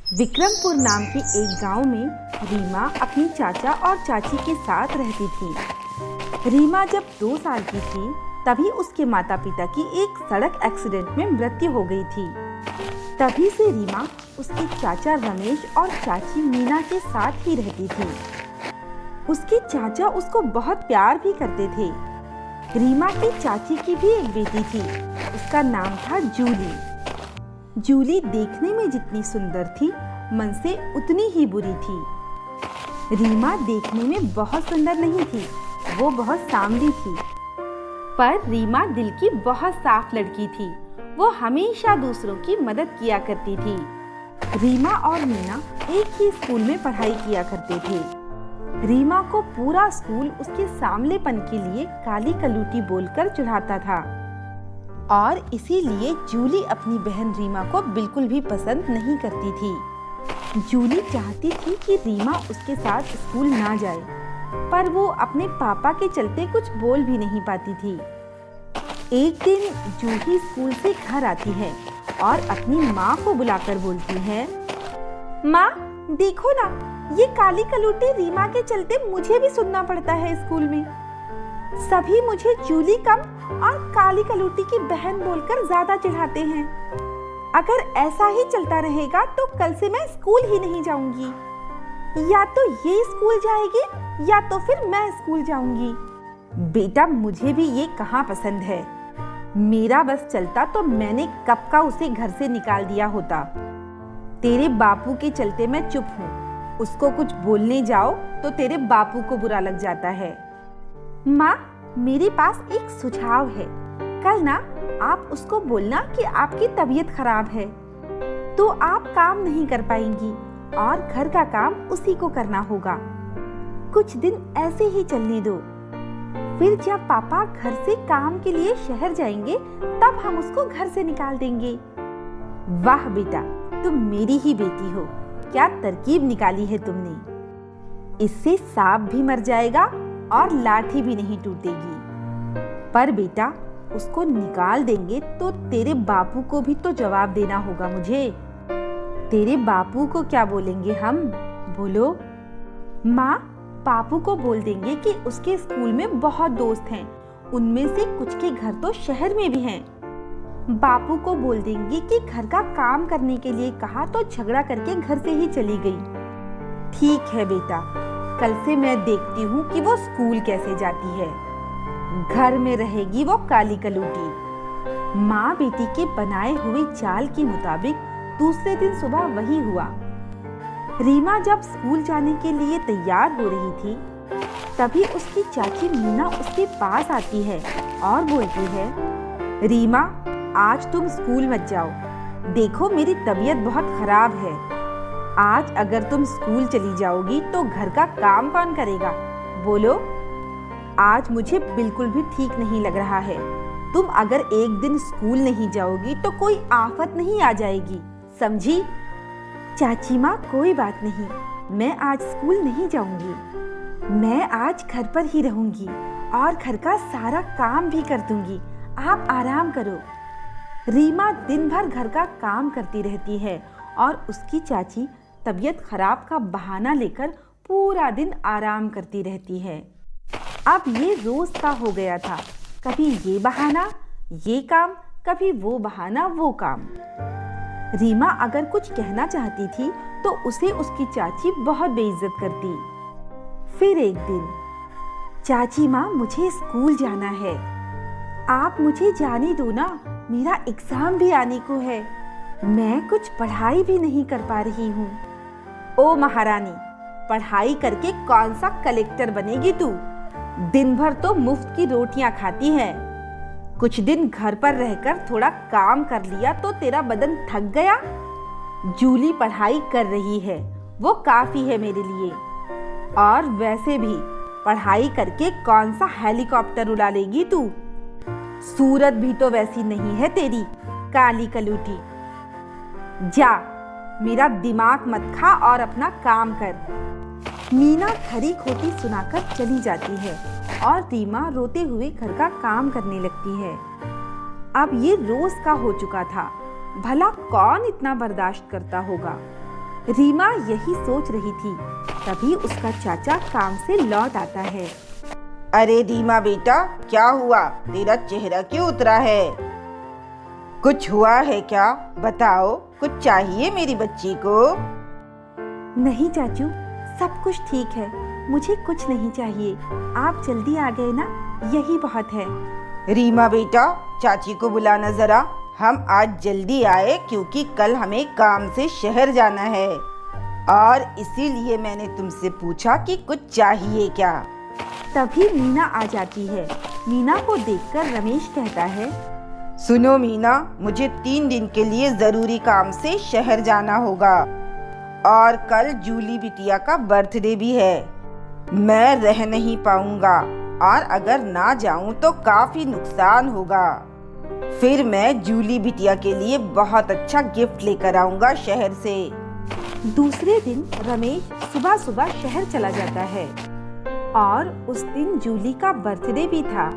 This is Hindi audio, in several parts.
विक्रमपुर नाम के एक गांव में रीमा अपनी चाचा और चाची के साथ रहती थी। रीमा जब 2 साल की थी तभी उसके माता पिता की एक सड़क एक्सीडेंट में मृत्यु हो गई थी। तभी से रीमा उसके चाचा रमेश और चाची मीना के साथ ही रहती थी। उसके चाचा उसको बहुत प्यार भी करते थे। रीमा की चाची की भी एक बेटी थी, उसका नाम था जूली। जूली देखने में जितनी सुंदर थी, मन से उतनी ही बुरी थी। रीमा देखने में बहुत सुंदर नहीं थी, वो बहुत सांवली थी, पर रीमा दिल की बहुत साफ लड़की थी। वो हमेशा दूसरों की मदद किया करती थी। रीमा और मीना एक ही स्कूल में पढ़ाई किया करते थे। रीमा को पूरा स्कूल उसके सांवलेपन के लिए काली कलूटी बोलकर चिढ़ाता था और इसीलिए जूली अपनी बहन रीमा को बिल्कुल भी पसंद नहीं करती थी। जूली चाहती थी कि रीमा उसके साथ स्कूल ना जाए, पर वो अपने पापा के चलते कुछ बोल भी नहीं पाती थी। एक दिन जूही स्कूल से घर आती है और अपनी माँ को बुलाकर बोलती है, माँ देखो ना, ये काली कलूटी रीमा के चलते मुझे भी सुनना पड़ता है स्कूल में। सभी मुझे जूली कम और काली कलूटी की बहन बोलकर ज्यादा चिढ़ाते हैं। अगर ऐसा ही चलता रहेगा तो कल से मैं स्कूल ही नहीं जाऊंगी। या तो ये स्कूल जाएगी या तो फिर मैं स्कूल जाऊंगी। बेटा मुझे भी ये कहाँ पसंद है। मेरा बस चलता तो मैंने कब का उसे घर से निकाल दिया होता। तेरे बापू के चलते मैं चुप हूँ। उसको कुछ बोलने जाओ तो तेरे बापू को बुरा लग जाता है। माँ मेरे पास एक सुझाव है। कल ना आप उसको बोलना कि आपकी तबीयत खराब है, तो आप काम नहीं कर पाएंगी और घर का काम उसी को करना होगा। कुछ दिन ऐसे ही चलने दो, फिर जब पापा घर से काम के लिए शहर जाएंगे तब हम उसको घर से निकाल देंगे। वाह बेटा, तुम मेरी ही बेटी हो। क्या तरकीब निकाली है तुमने। इससे सांप भी मर जाएगा और लाठी भी नहीं टूटेगी। पर बेटा उसको निकाल देंगे तो तेरे बापू को भी तो जवाब देना होगा मुझे। तेरे बापू को क्या बोलेंगे हम, बोलो। माँ पापू को बोल देंगे कि उसके स्कूल में बहुत दोस्त हैं, उनमें से कुछ के घर तो शहर में भी हैं। बापू को बोल देंगे कि घर का काम करने के लिए कहा तो झगड़ा करके घर से ही चली गई। ठीक है बेटा, कल से मैं देखती हूँ कि वो स्कूल कैसे जाती है। घर में रहेगी वो काली कलूटी। माँ बेटी के बनाए हुए चाल के मुताबिक दूसरे दिन सुबह वही हुआ। रीमा जब स्कूल जाने के लिए तैयार हो रही थी तभी उसकी चाची मीना उसके पास आती है और बोलती है, रीमा आज तुम स्कूल मत जाओ। देखो मेरी तबीयत बहुत खराब है। आज अगर तुम स्कूल चली जाओगी तो घर का काम कौन करेगा, बोलो। आज मुझे बिल्कुल भी ठीक नहीं लग रहा है। तुम अगर एक दिन स्कूल नहीं जाओगी तो कोई आफत नहीं आ जाएगी, समझी। चाची माँ कोई बात नहीं, मैं आज स्कूल नहीं जाऊंगी। मैं आज घर पर ही रहूंगी और घर का सारा काम भी कर दूंगी। आप आराम करो। रीमा दिन भर घर का काम करती रहती है और उसकी चाची तबीयत खराब का बहाना लेकर पूरा दिन आराम करती रहती है। अब ये रोज का हो गया था, कभी ये बहाना ये काम, कभी वो बहाना वो काम। रीमा अगर कुछ कहना चाहती थी तो उसे उसकी चाची बहुत बेइज्जत करती। फिर एक दिन, चाची माँ मुझे स्कूल जाना है, आप मुझे जाने दो ना, मेरा एग्जाम भी आने को है। मैं कुछ पढ़ाई भी नहीं कर पा रही हूँ। ओ महारानी, पढ़ाई करके कौन सा कलेक्टर बनेगी तू। दिन भर तो मुफ्त की रोटियां खाती है। कुछ दिन घर पर रहकर थोड़ा काम कर लिया तो तेरा बदन थक गया। जूली पढ़ाई कर रही है, वो काफी है मेरे लिए। और वैसे भी पढ़ाई करके कौन सा हेलीकॉप्टर उड़ा लेगी तू। सूरत भी तो वैसी नहीं है तेरी, काली कलूटी। जा, मेरा दिमाग मत खा और अपना काम कर। मीना खरी खोटी सुनाकर चली जाती है और रीमा रोते हुए घर का काम करने लगती है। अब ये रोज का हो चुका था, भला कौन इतना बर्दाश्त करता होगा। रीमा यही सोच रही थी, तभी उसका चाचा काम से लौट आता है। अरे रीमा बेटा, क्या हुआ? तेरा चेहरा क्यों उतरा है? कुछ हुआ है क्या? बताओ, कुछ चाहिए मेरी बच्ची को? नहीं चाचू, सब कुछ ठीक है, मुझे कुछ नहीं चाहिए। आप जल्दी आ गए ना, यही बहुत है। रीमा बेटा, चाची को बुलाना जरा। हम आज जल्दी आए क्योंकि कल हमें काम से शहर जाना है और इसीलिए मैंने तुमसे पूछा कि कुछ चाहिए क्या। तभी मीना आ जाती है। मीना को देखकर रमेश कहता है, सुनो मीना, मुझे 3 दिन के लिए जरूरी काम से शहर जाना होगा और कल जूली बिटिया का बर्थडे भी है। मैं रह नहीं पाऊंगा और अगर ना जाऊं तो काफी नुकसान होगा। फिर मैं जूली बिटिया के लिए बहुत अच्छा गिफ्ट लेकर आऊंगा शहर से। दूसरे दिन रमेश सुबह सुबह शहर चला जाता है और उस दिन जूली का बर्थडे भी था।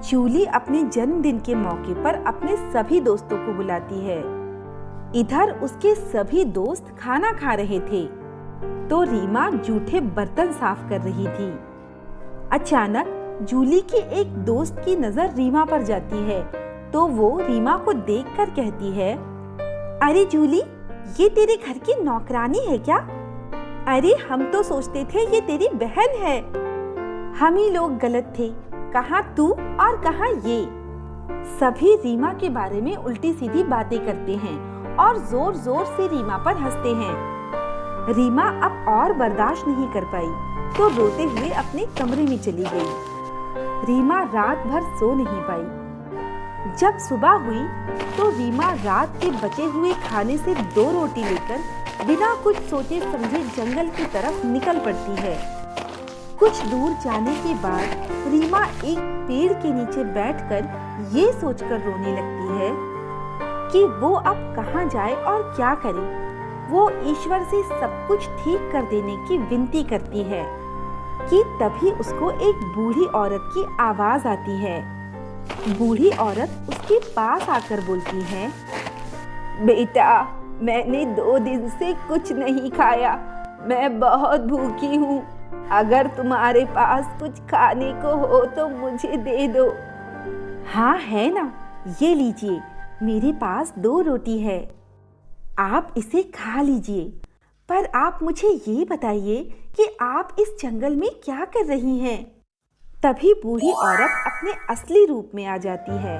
जूली अपने जन्मदिन के मौके पर अपने सभी दोस्तों को बुलाती है। इधर उसके सभी दोस्त खाना खा रहे थे तो रीमा जूठे बर्तन साफ कर रही थी। अचानक जूली की एक दोस्त की नजर रीमा पर जाती है तो वो रीमा को देखकर कहती है, अरे जूली, ये तेरे घर की नौकरानी है क्या? अरे हम तो सोचते थे ये तेरी बहन है। हम ही लोग गलत थे, कहाँ तू और कहाँ ये। सभी रीमा के बारे में उल्टी सीधी बातें करते हैं और जोर जोर से रीमा पर हंसते हैं। रीमा अब और बर्दाश्त नहीं कर पाई तो रोते हुए अपने कमरे में चली गई। रीमा रात भर सो नहीं पाई। जब सुबह हुई तो रीमा रात के बचे हुए खाने से 2 रोटी लेकर बिना कुछ सोचे समझे जंगल की तरफ निकल पड़ती है। कुछ दूर जाने के बाद रीमा एक पेड़ के नीचे बैठकर ये सोचकर रोने लगती है कि वो अब कहाँ जाए और क्या करे। वो ईश्वर से सब कुछ ठीक कर देने की विनती करती है कि तभी उसको एक बूढ़ी औरत की आवाज आती है। बूढ़ी औरत उसके पास आकर बोलती है, बेटा, मैंने 2 दिन से कुछ नहीं खाया, मैं बहुत भूखी हूँ। अगर तुम्हारे पास कुछ खाने को हो तो मुझे दे दो। हाँ है ना, ये लीजिए, मेरे पास 2 रोटी है, आप इसे खा लीजिए। पर आप मुझे ये बताइए कि आप इस जंगल में क्या कर रही हैं? तभी बूढ़ी औरत अपने असली रूप में आ जाती है।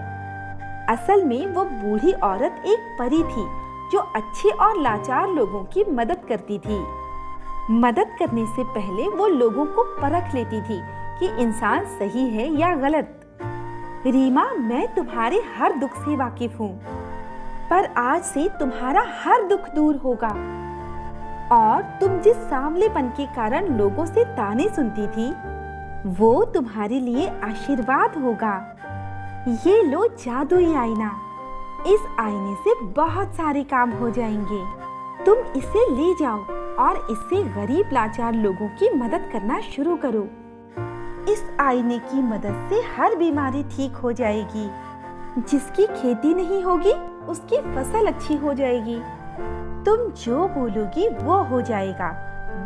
असल में वो बूढ़ी औरत एक परी थी जो अच्छे और लाचार लोगों की मदद करती थी। मदद करने से पहले वो लोगों को परख लेती थी कि इंसान सही है या गलत। रीमा, मैं तुम्हारे हर दुख से वाकिफ हूँ, पर आज से तुम्हारा हर दुख दूर होगा और तुम जिस सांवलेपन के कारण लोगों से ताने सुनती थी वो तुम्हारे लिए आशीर्वाद होगा। ये लो जादुई आईना, इस आईने से बहुत सारे काम हो जाएंगे। तुम इसे ले जाओ और इससे गरीब लाचार लोगों की मदद करना शुरू करो। इस आईने की मदद से हर बीमारी ठीक हो जाएगी। जिसकी खेती नहीं होगी उसकी फसल अच्छी हो जाएगी। तुम जो बोलोगी वो हो जाएगा,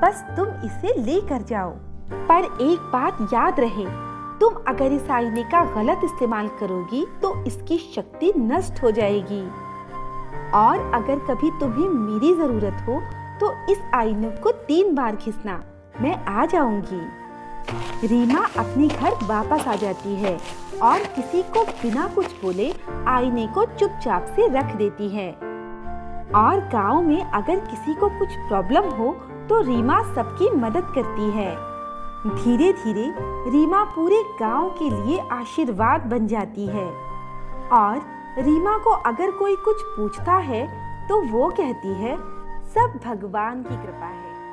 बस तुम इसे लेकर जाओ। पर एक बात याद रहे, तुम अगर इस आईने का गलत इस्तेमाल करोगी तो इसकी शक्ति नष्ट हो जाएगी और अगर कभी तुम्हें मेरी जरूरत हो तो इस आईने को 3 बार खींचना, मैं आ जाऊंगी। रीमा अपने घर वापस आ जाती है और किसी को बिना कुछ बोले आईने को चुपचाप से रख देती है। और गांव में अगर किसी को कुछ प्रॉब्लम हो तो रीमा सबकी मदद करती है। धीरे धीरे रीमा पूरे गांव के लिए आशीर्वाद बन जाती है और रीमा को अगर कोई कुछ पूछता है तो वो कहती है, सब भगवान की कृपा है।